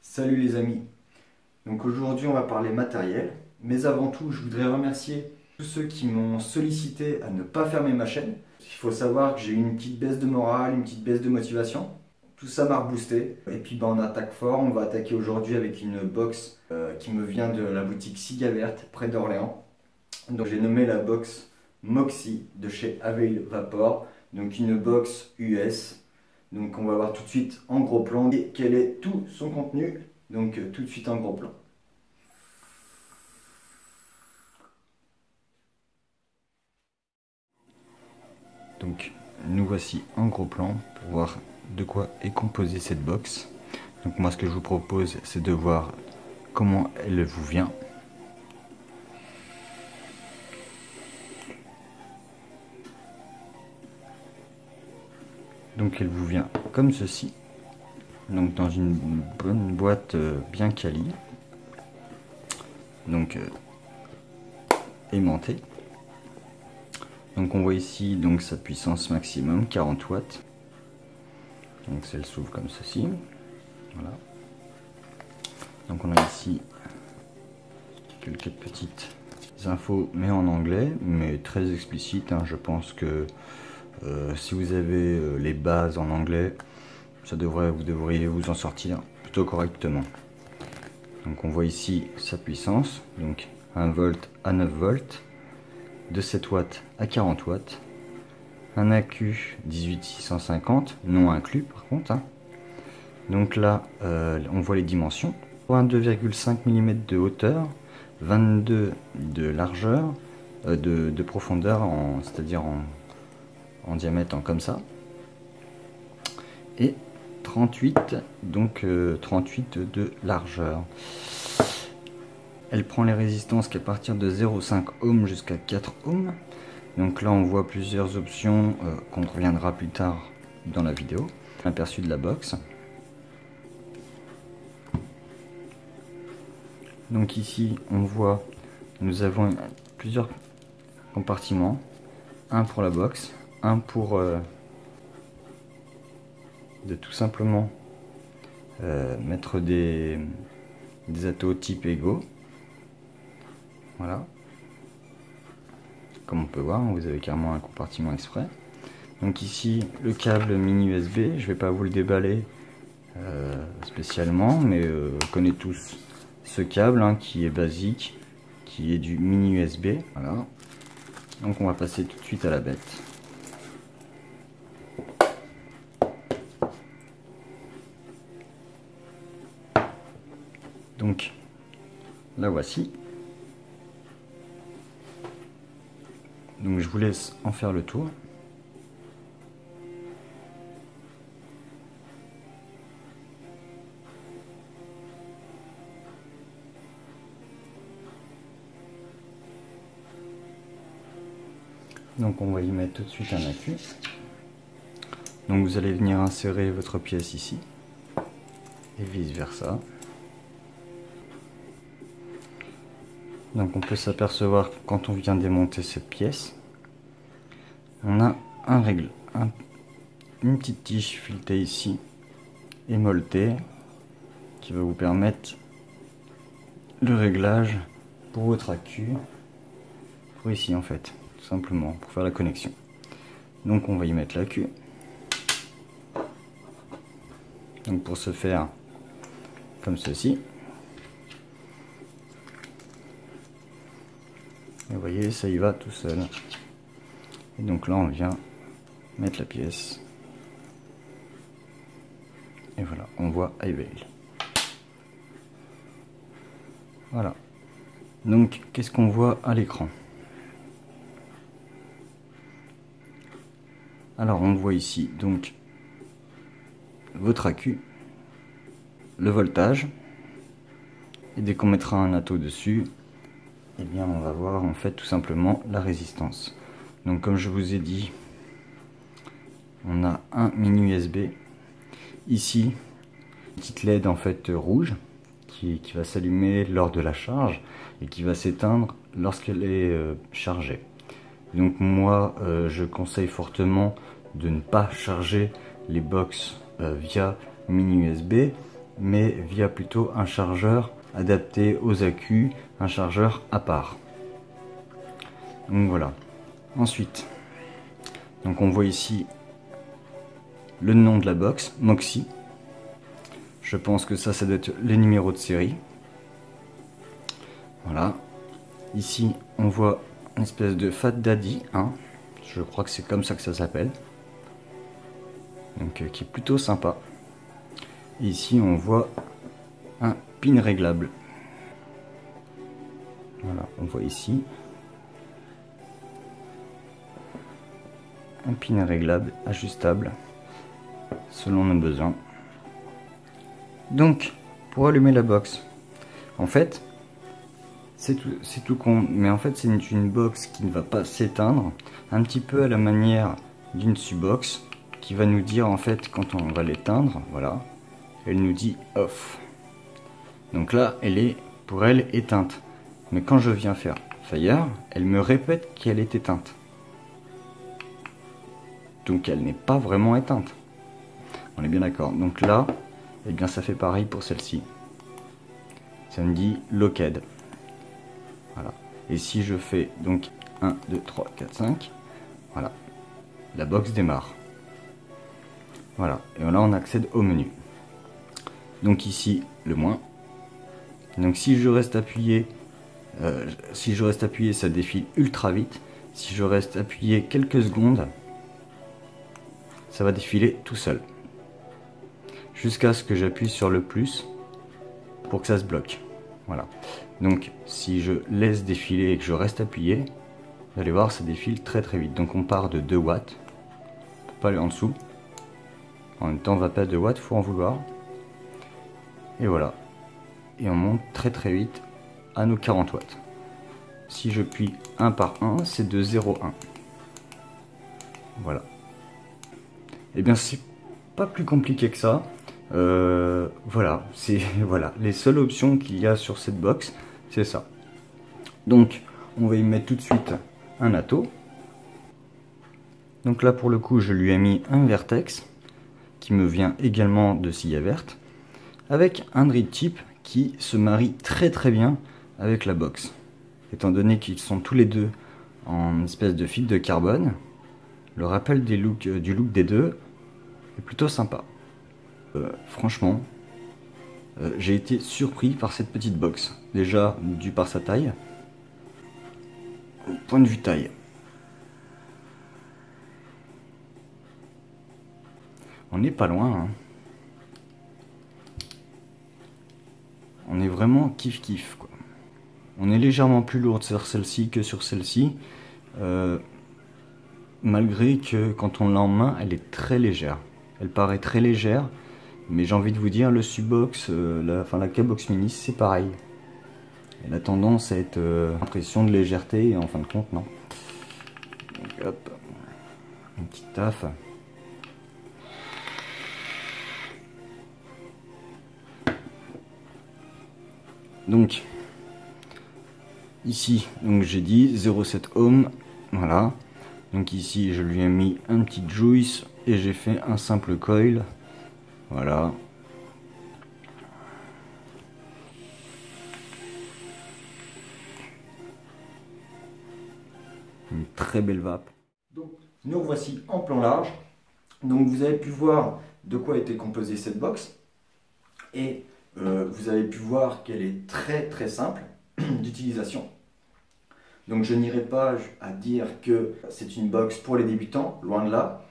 Salut les amis, donc aujourd'hui on va parler matériel, mais avant tout je voudrais remercier tous ceux qui m'ont sollicité à ne pas fermer ma chaîne. Il faut savoir que j'ai eu une petite baisse de morale, une petite baisse de motivation, tout ça m'a reboosté. Et puis on attaque fort, on va attaquer aujourd'hui avec une box qui me vient de la boutique Cigavert près d'Orléans. Donc j'ai nommé la box Moxie de chez Avail Vapor, donc une box US. Donc on va voir tout de suite en gros plan et quel est tout son contenu. Donc tout de suite en gros plan. Donc nous voici en gros plan pour voir de quoi est composée cette box. Donc moi ce que je vous propose c'est de voir comment elle vous vient. Donc elle vous vient comme ceci. Donc dans une bonne boîte bien quali. Donc aimantée. Donc on voit ici donc sa puissance maximum 40 watts. Donc elle s'ouvre comme ceci. Voilà. Donc on a ici quelques petites infos mais en anglais, mais très explicite. Je pense que si vous avez les bases en anglais, vous devriez vous en sortir plutôt correctement. Donc on voit ici sa puissance, donc 1 volt à 9 volts, de 7 watts à 40 watts, un accu 18650, non inclus par contre. Donc là on voit les dimensions, 22,5 mm de hauteur, 22 de largeur, de profondeur, c'est-à-dire en diamètre comme ça, et 38, donc 38 de largeur. Elle prend les résistances qu'à partir de 0,5 ohm jusqu'à 4 ohms. Donc là on voit plusieurs options qu'on reviendra plus tard dans la vidéo. Aperçu de la box. Donc ici on voit, nous avons plusieurs compartiments. Un pour la box, un pour de tout simplement mettre des atos type égaux. Voilà, comme on peut voir, vous avez carrément un compartiment exprès. Donc ici le câble mini USB, je vais pas vous le déballer spécialement, mais on connaît tous ce câble qui est basique, qui est du mini USB. Voilà, donc on va passer tout de suite à la bête. Donc la voici. Donc je vous laisse en faire le tour. Donc on va y mettre tout de suite un accu. Donc vous allez venir insérer votre pièce ici et vice versa. Donc on peut s'apercevoir que quand on vient démonter cette pièce, on a une petite tige filetée ici, émoltée, qui va vous permettre le réglage pour votre accu, pour ici en fait, tout simplement, pour faire la connexion. Donc on va y mettre l'accu. Donc pour ce faire, comme ceci. Et vous voyez, ça y va tout seul. Et donc là, on vient mettre la pièce. Et voilà, on voit Avail. Voilà. Donc, qu'est-ce qu'on voit à l'écran? Alors, on voit ici, donc, votre accu, le voltage. Et dès qu'on mettra un ato dessus, eh bien on va voir en fait tout simplement la résistance. Donc comme je vous ai dit, on a un mini USB ici, une petite LED en fait rouge qui va s'allumer lors de la charge et qui va s'éteindre lorsqu'elle est chargée. Donc moi, je conseille fortement de ne pas charger les box via mini USB, mais via plutôt un chargeur adapté aux accus, un chargeur à part. Donc voilà. Ensuite, donc on voit ici le nom de la box, Moxie. Je pense que ça doit être les numéros de série. Voilà. Ici, on voit une espèce de Fat Daddy 1. Je crois que c'est comme ça que ça s'appelle. Donc, qui est plutôt sympa. Et ici, on voit un pin réglable. Voilà, on voit ici un pin réglable, ajustable, selon nos besoins. Donc, pour allumer la box, en fait, c'est tout con, mais en fait c'est une box qui ne va pas s'éteindre, un petit peu à la manière d'une Subox, qui va nous dire en fait quand on va l'éteindre, voilà, elle nous dit off. Donc là, elle est, pour elle, éteinte. Mais quand je viens faire Fire, elle me répète qu'elle est éteinte. Donc elle n'est pas vraiment éteinte. On est bien d'accord. Donc là, eh bien ça fait pareil pour celle-ci. Ça me dit locked. Voilà. Et si je fais donc 1, 2, 3, 4, 5, voilà. La box démarre. Voilà. Et là on accède au menu. Donc ici le moins. Donc si je reste appuyé, ça défile ultra vite. Si je reste appuyé quelques secondes, ça va défiler tout seul. Jusqu'à ce que j'appuie sur le plus pour que ça se bloque. Voilà. Donc si je laisse défiler et que je reste appuyé, vous allez voir, ça défile très très vite. Donc on part de 2 watts. On peut pas aller en dessous. En même temps, on va pas à 2 watts, faut en vouloir. Et voilà. Et on monte très très vite à nos 40 watts. Si je puis 1 par 1, c'est de 0,1. Voilà. Et bien c'est pas plus compliqué que ça. Voilà, c'est voilà, les seules options qu'il y a sur cette box, c'est ça. Donc on va y mettre tout de suite un atto. Donc là pour le coup je lui ai mis un vertex qui me vient également de Silla Verte, avec un drip tip qui se marie très très bien avec la box, étant donné qu'ils sont tous les deux en espèce de fibre de carbone. Le rappel du look des deux est plutôt sympa. Franchement, j'ai été surpris par cette petite box. Déjà dû par sa taille. Point de vue taille, on n'est pas loin, hein. On est vraiment kiff kiff quoi. On est légèrement plus lourde sur celle-ci que sur celle-ci, malgré que quand on l'a en main, elle est très légère. Elle paraît très légère, mais j'ai envie de vous dire, le Subox, la K-Box Mini, c'est pareil. Elle a tendance à être impression de légèreté, et en fin de compte, non. Donc, hop, un petit taf. Donc, ici, donc j'ai dit 0,7 ohm, voilà. Donc ici, je lui ai mis un petit juice et j'ai fait un simple coil, voilà. Une très belle vape. Donc, nous voici en plan large. Donc, vous avez pu voir de quoi était composée cette box. Et vous avez pu voir qu'elle est très très simple d'utilisation. Donc, je n'irai pas à dire que c'est une box pour les débutants, loin de là.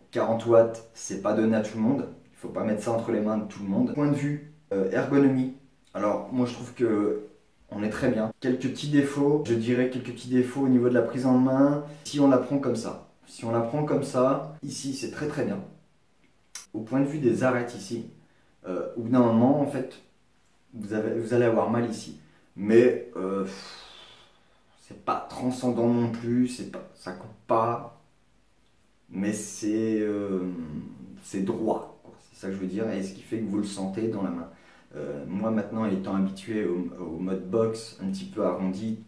40 watts, c'est pas donné à tout le monde. Il faut pas mettre ça entre les mains de tout le monde. Point de vue ergonomie, alors moi je trouve que on est très bien. Quelques petits défauts, je dirais quelques petits défauts au niveau de la prise en main, si on la prend comme ça. Si on la prend comme ça, ici c'est très très bien. Au point de vue des arêtes ici, au bout d'un moment en fait, vous allez avoir mal ici. Mais c'est pas transcendant non plus, ça coupe pas, mais c'est droit. C'est ça que je veux dire, et ce qui fait que vous le sentez dans la main. Moi maintenant étant habitué au mode box un petit peu arrondi,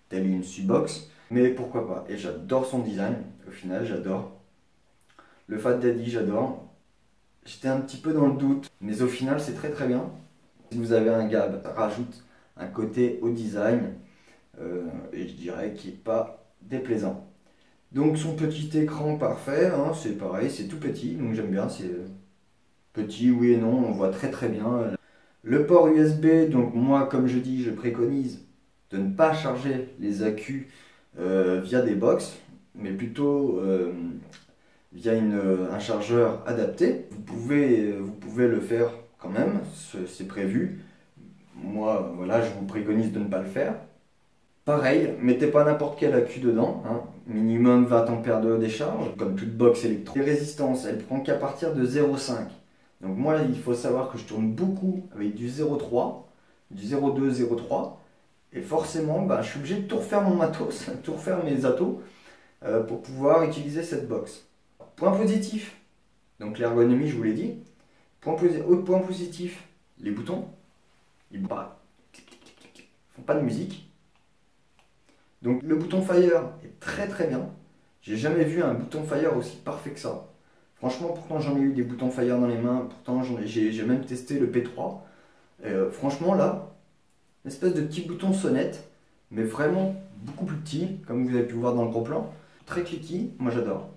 telle une Subox, mais pourquoi pas. Et j'adore son design, au final j'adore. Le Fat Daddy j'adore. J'étais un petit peu dans le doute, mais au final c'est très très bien. Si vous avez un gab, ça rajoute un côté au design, et je dirais qu'il n'est pas déplaisant. Donc son petit écran parfait, hein, c'est pareil, c'est tout petit, donc j'aime bien, c'est petit, oui et non, on voit très très bien. Le port USB, donc moi comme je dis, je préconise de ne pas charger les accus via des box, mais plutôt via un chargeur adapté. Vous pouvez le faire quand même, c'est prévu. Moi, voilà, je vous préconise de ne pas le faire. Pareil, mettez pas n'importe quel accu dedans, hein. Minimum 20 ampères de décharge, comme toute box électro. Les résistances, elles prennent qu'à partir de 0,5. Donc moi, il faut savoir que je tourne beaucoup avec du 0,3, du 0,2, 0,3. Et forcément, bah, je suis obligé de tout refaire mon matos, tout refaire mes atos, pour pouvoir utiliser cette box. Point positif, donc l'ergonomie, je vous l'ai dit. Autre point positif, les boutons, ils ne font pas de musique. Donc le bouton Fire est très très bien. J'ai jamais vu un bouton Fire aussi parfait que ça. Franchement, pourtant j'en ai eu des boutons Fire dans les mains, pourtant j'ai même testé le P3. Franchement là, une espèce de petit bouton sonnette, mais vraiment beaucoup plus petit, comme vous avez pu voir dans le gros plan. Très cliquy, moi j'adore.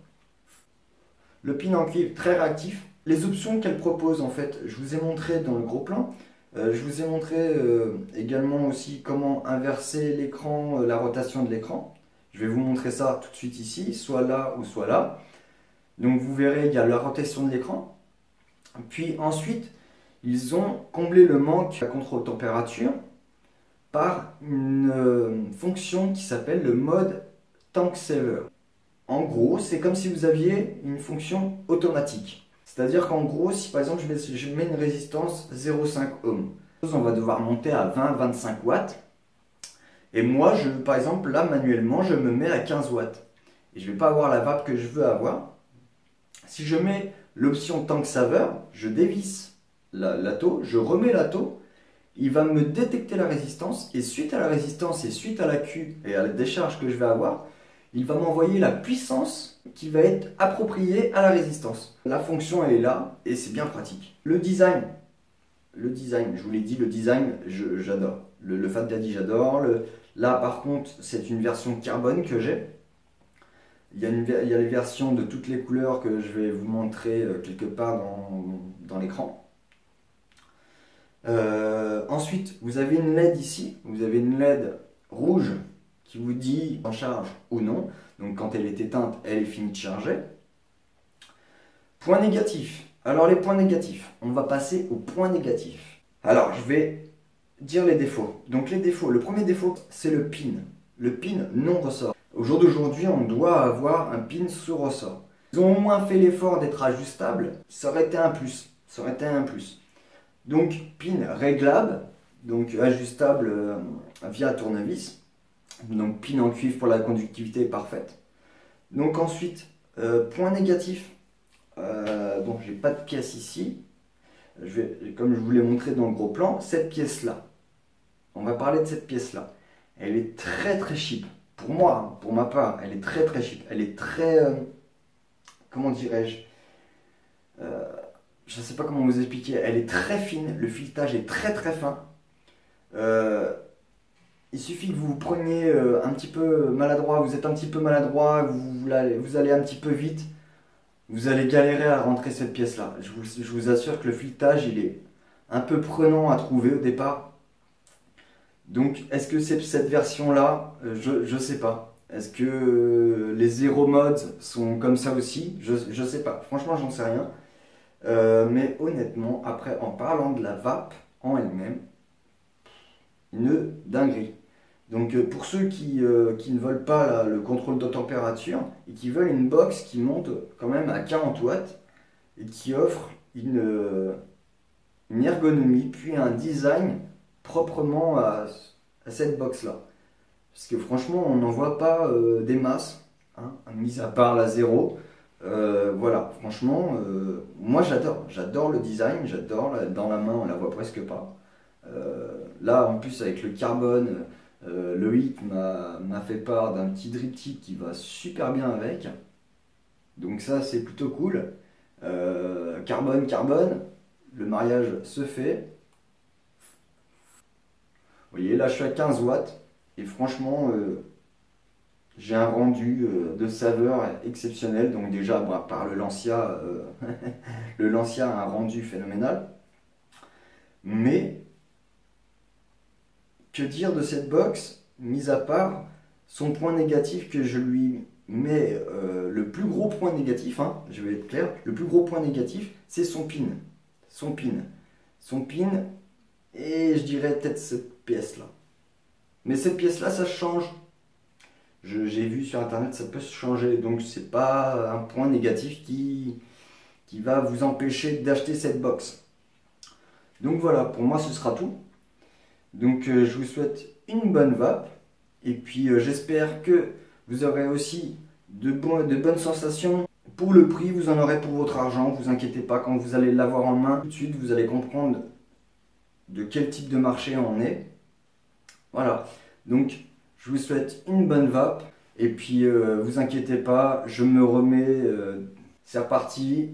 Le pin en cuivre, très réactif. Les options qu'elle propose en fait, je vous ai montré dans le gros plan. Je vous ai montré également aussi comment inverser l'écran, la rotation de l'écran. Je vais vous montrer ça tout de suite ici, soit là ou soit là. Donc vous verrez, il y a la rotation de l'écran. Puis ensuite, ils ont comblé le manque à contrôle température par une fonction qui s'appelle le mode Tank Saver. En gros, c'est comme si vous aviez une fonction automatique. C'est-à-dire qu'en gros, si par exemple je mets une résistance 0,5 ohm, on va devoir monter à 20-25 watts. Et moi, par exemple, là, manuellement, je me mets à 15 watts. Et je ne vais pas avoir la vape que je veux avoir. Si je mets l'option Tank Saver, je dévisse la taux, je remets la taux, il va me détecter la résistance, et suite à la résistance et suite à l'accu et à la décharge que je vais avoir, il va m'envoyer la puissance qui va être appropriée à la résistance. La fonction elle est là et c'est bien pratique. Le design, je vous l'ai dit, le design j'adore. Le Fat Daddy j'adore. Là par contre c'est une version carbone que j'ai. Il y a les versions de toutes les couleurs que je vais vous montrer quelque part dans l'écran. Ensuite vous avez une LED ici, vous avez une LED rouge qui vous dit en charge ou non. Donc quand elle est éteinte, elle est finie de charger. Point négatif. Alors les points négatifs, on va passer aux points négatifs. Alors je vais dire les défauts. Donc les défauts, le premier défaut c'est le pin. Le pin non ressort. Au jour d'aujourd'hui, on doit avoir un pin sous ressort. Ils ont au moins fait l'effort d'être ajustable, ça aurait été un plus. Ça aurait été un plus. Donc pin réglable, donc ajustable via tournevis. Donc pin en cuivre pour la conductivité parfaite. Donc ensuite, point négatif, donc j'ai pas de pièce ici. Comme je vous l'ai montré dans le gros plan, cette pièce là, on va parler de cette pièce là. Elle est très très cheap. Pour moi, pour ma part, elle est très très cheap. Elle est très, comment dirais-je, je ne sais pas comment vous expliquer. Elle est très fine, le filetage est très très fin. Il suffit que vous vous preniez un petit peu maladroit, vous êtes un petit peu maladroit, vous allez un petit peu vite, vous allez galérer à rentrer cette pièce-là. Je vous assure que le filetage, il est un peu prenant à trouver au départ. Donc, est-ce que c'est cette version-là? Je ne sais pas. Est-ce que les Zero Mods sont comme ça aussi? Je ne sais pas. Franchement, j'en sais rien. Mais honnêtement, après, en parlant de la vape en elle-même, une dinguerie. Donc pour ceux qui ne veulent pas le contrôle de température et qui veulent une box qui monte quand même à 40 watts et qui offre une ergonomie puis un design proprement à cette box là. Parce que franchement on n'en voit pas des masses, hein, mis à part la 0. Voilà, franchement, moi j'adore le design, dans la main on la voit presque pas. Là en plus avec le carbone, Loïc m'a fait part d'un petit triptyque qui va super bien avec. Donc ça c'est plutôt cool. Carbone, le mariage se fait. Vous voyez là je suis à 15 watts et franchement j'ai un rendu de saveur exceptionnel. Donc déjà par le Lancia, le Lancia a un rendu phénoménal. Mais que dire de cette box, mis à part son point négatif que je lui mets, le plus gros point négatif, hein, je vais être clair, le plus gros point négatif, c'est son pin. Son pin. Son pin, et je dirais peut-être cette pièce-là. Mais cette pièce-là, ça change. J'ai vu sur internet, ça peut se changer. Donc c'est pas un point négatif qui va vous empêcher d'acheter cette box. Donc voilà, pour moi ce sera tout. Donc je vous souhaite une bonne vape. Et puis j'espère que vous aurez aussi de bonnes sensations. Pour le prix, vous en aurez pour votre argent. Vous inquiétez pas, quand vous allez l'avoir en main, tout de suite vous allez comprendre de quel type de marché on est. Voilà, donc je vous souhaite une bonne vape. Et puis vous inquiétez pas, je me remets, c'est reparti.